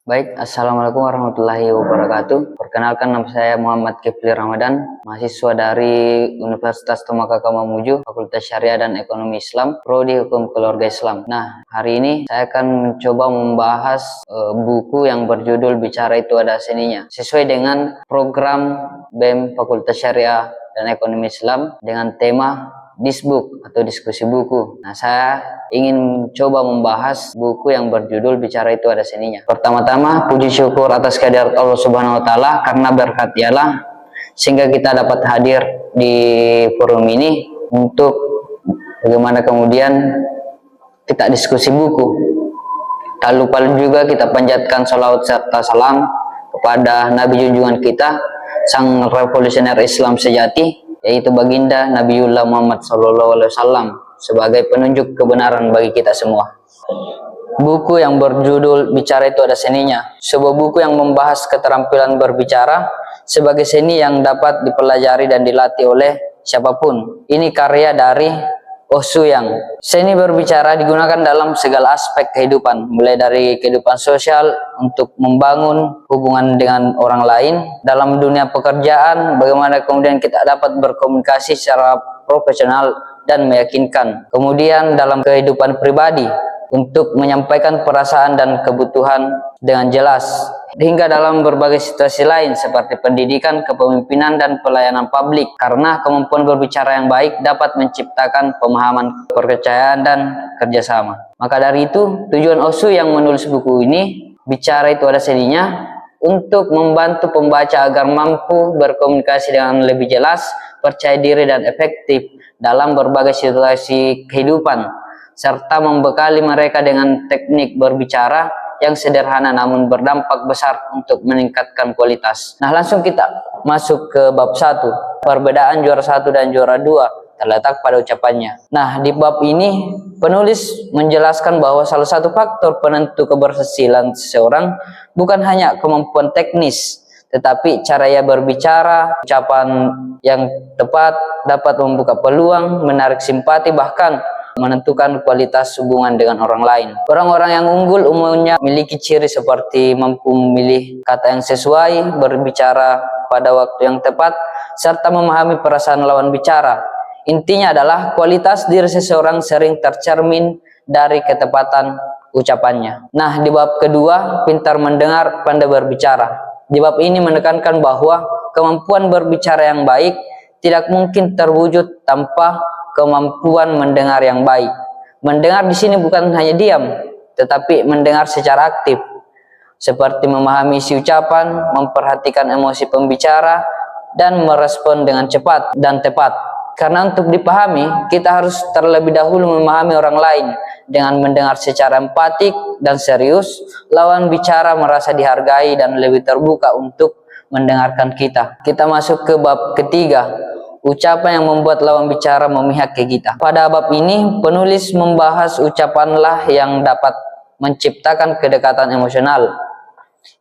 Baik, Assalamualaikum warahmatullahi wabarakatuh. Perkenalkan, nama saya Muhammad Kifli Ramadan, mahasiswa dari Universitas Tomakaka Mamuju, Fakultas Syariah dan Ekonomi Islam, Prodi Hukum Keluarga Islam. Nah, hari ini saya akan mencoba membahas buku yang berjudul Bicara Itu Ada Seninya, sesuai dengan program BEM Fakultas Syariah dan Ekonomi Islam dengan tema Disbook atau diskusi buku. Nah, saya ingin coba membahas buku yang berjudul Bicara Itu Ada Seninya. Pertama-tama, puji syukur atas kehadirat Allah Subhanahu wa taala, karena berkat Dialah sehingga kita dapat hadir di forum ini untuk bagaimana kemudian kita diskusi buku. Tak lupa juga kita panjatkan salawat serta salam kepada Nabi junjungan kita, sang revolusioner Islam sejati, yaitu baginda Nabiullah Muhammad SAW, sebagai penunjuk kebenaran bagi kita semua. Buku yang berjudul Bicara Itu Ada Seninya, sebuah buku yang membahas keterampilan berbicara sebagai seni yang dapat dipelajari dan dilatih oleh siapapun. Ini karya dari Oh Soo-yang. Seni berbicara digunakan dalam segala aspek kehidupan, mulai dari kehidupan sosial untuk membangun hubungan dengan orang lain, dalam dunia pekerjaan, bagaimana kemudian kita dapat berkomunikasi secara profesional dan meyakinkan. Kemudian dalam kehidupan pribadi, untuk menyampaikan perasaan dan kebutuhan dengan jelas, hingga dalam berbagai situasi lain seperti pendidikan, kepemimpinan, dan pelayanan publik, karena kemampuan berbicara yang baik dapat menciptakan pemahaman, kepercayaan, dan kerjasama. Maka dari itu, tujuan Oh Soo yang menulis buku ini, Bicara Itu Ada Seninya, untuk membantu pembaca agar mampu berkomunikasi dengan lebih jelas, percaya diri, dan efektif dalam berbagai situasi kehidupan, serta membekali mereka dengan teknik berbicara yang sederhana namun berdampak besar untuk meningkatkan kualitas. Nah, langsung kita masuk ke bab 1. Perbedaan juara 1 dan juara 2 terletak pada ucapannya. Nah, di bab ini penulis menjelaskan bahwa salah satu faktor penentu keberhasilan seseorang bukan hanya kemampuan teknis, tetapi cara ia berbicara. Ucapan yang tepat dapat membuka peluang, menarik simpati, bahkan menentukan kualitas hubungan dengan orang lain. Orang-orang yang unggul umumnya memiliki ciri seperti mampu memilih kata yang sesuai, berbicara pada waktu yang tepat, serta memahami perasaan lawan bicara. Intinya adalah kualitas diri seseorang sering tercermin dari ketepatan ucapannya. Nah, di bab kedua, pintar mendengar, pandai berbicara. Di bab ini menekankan bahwa kemampuan berbicara yang baik tidak mungkin terwujud tanpa kemampuan mendengar yang baik. Mendengar di sini bukan hanya diam, tetapi mendengar secara aktif, seperti memahami isi ucapan, memperhatikan emosi pembicara, dan merespon dengan cepat dan tepat. Karena untuk dipahami, kita harus terlebih dahulu memahami orang lain. Dengan mendengar secara empatik dan serius, lawan bicara merasa dihargai dan lebih terbuka untuk mendengarkan kita. Kita masuk ke bab ketiga, ucapan yang membuat lawan bicara memihak ke kita. Pada bab ini, penulis membahas ucapanlah yang dapat menciptakan kedekatan emosional.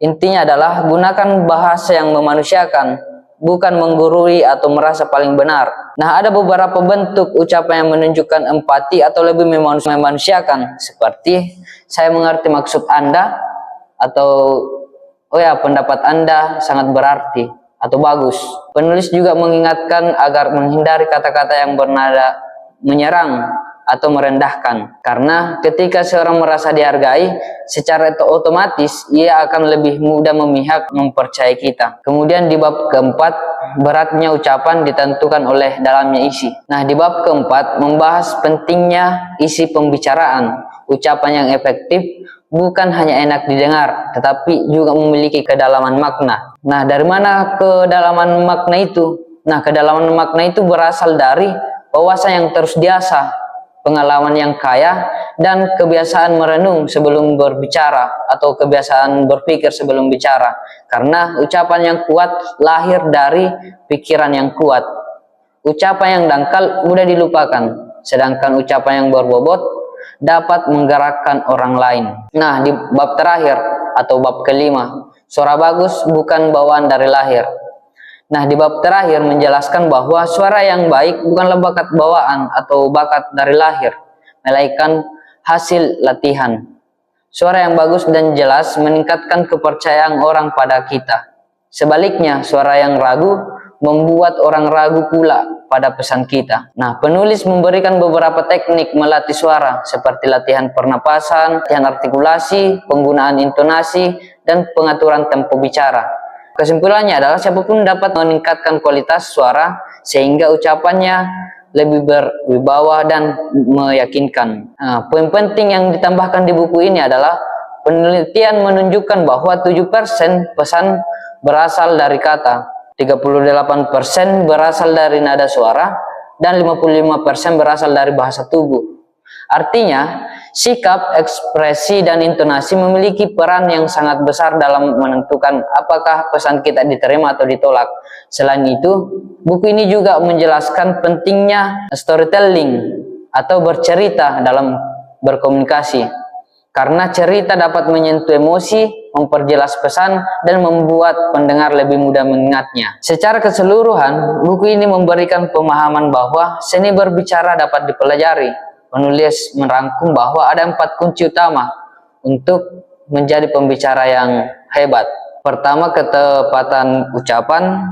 Intinya adalah gunakan bahasa yang memanusiakan, bukan menggurui atau merasa paling benar. Nah, ada beberapa bentuk ucapan yang menunjukkan empati atau lebih memanusiakan, seperti saya mengerti maksud Anda, atau oh ya, pendapat Anda sangat berarti, atau bagus. Penulis juga mengingatkan agar menghindari kata-kata yang bernada menyerang atau merendahkan, karena ketika seorang merasa dihargai, secara otomatis ia akan lebih mudah memihak, mempercayai kita. Kemudian di bab keempat, beratnya ucapan ditentukan oleh dalamnya isi. Nah, di bab keempat membahas pentingnya isi pembicaraan. Ucapan yang efektif bukan hanya enak didengar, tetapi juga memiliki kedalaman makna. Nah, dari mana kedalaman makna itu? Nah, kedalaman makna itu berasal dari wawasan yang terus diasah, pengalaman yang kaya, dan kebiasaan merenung sebelum berbicara atau kebiasaan berpikir sebelum bicara. Karena ucapan yang kuat lahir dari pikiran yang kuat. Ucapan yang dangkal mudah dilupakan, sedangkan ucapan yang berbobot dapat menggerakkan orang lain. Nah, di bab terakhir atau bab kelima, suara bagus bukan bawaan dari lahir. Nah, di bab terakhir menjelaskan bahwa suara yang baik bukanlah bakat bawaan atau bakat dari lahir, melainkan hasil latihan. Suara yang bagus dan jelas meningkatkan kepercayaan orang pada kita. Sebaliknya, suara yang ragu membuat orang ragu pula pada pesan kita. Nah, penulis memberikan beberapa teknik melatih suara seperti latihan pernapasan, latihan artikulasi, penggunaan intonasi, dan pengaturan tempo bicara. Kesimpulannya adalah siapapun dapat meningkatkan kualitas suara sehingga ucapannya lebih berwibawa dan meyakinkan. Nah, poin penting yang ditambahkan di buku ini adalah penelitian menunjukkan bahwa 7% pesan berasal dari kata, 38% berasal dari nada suara, dan 55% berasal dari bahasa tubuh. Artinya, sikap, ekspresi, dan intonasi memiliki peran yang sangat besar dalam menentukan apakah pesan kita diterima atau ditolak. Selain itu, buku ini juga menjelaskan pentingnya storytelling atau bercerita dalam berkomunikasi. Karena cerita dapat menyentuh emosi, memperjelas pesan, dan membuat pendengar lebih mudah mengingatnya. Secara keseluruhan, buku ini memberikan pemahaman bahwa seni berbicara dapat dipelajari. Penulis merangkum bahwa ada 4 kunci utama untuk menjadi pembicara yang hebat. Pertama, ketepatan ucapan,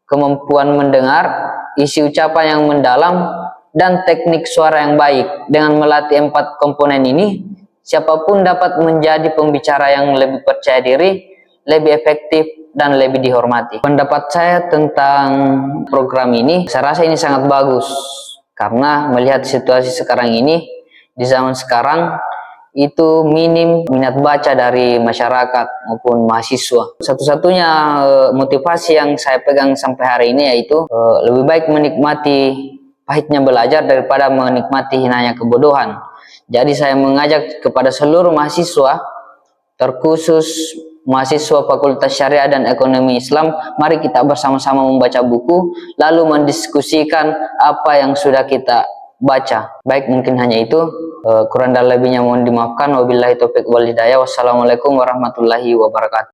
kemampuan mendengar, isi ucapan yang mendalam, dan teknik suara yang baik. Dengan melatih 4 komponen ini, siapapun dapat menjadi pembicara yang lebih percaya diri, lebih efektif, dan lebih dihormati. Pendapat saya tentang program ini, saya rasa ini sangat bagus. Karena melihat situasi sekarang ini, di zaman sekarang, itu minim minat baca dari masyarakat maupun mahasiswa. Satu-satunya motivasi yang saya pegang sampai hari ini yaitu lebih baik menikmati pahitnya belajar daripada menikmati hinanya kebodohan. Jadi saya mengajak kepada seluruh mahasiswa, terkhusus mahasiswa Fakultas Syariah dan Ekonomi Islam, mari kita bersama-sama membaca buku, lalu mendiskusikan apa yang sudah kita baca. Baik, mungkin hanya itu. Kurang dan lebihnya mohon dimaafkan. Wabillahi taufiq wal hidayah. Wassalamualaikum warahmatullahi wabarakatuh.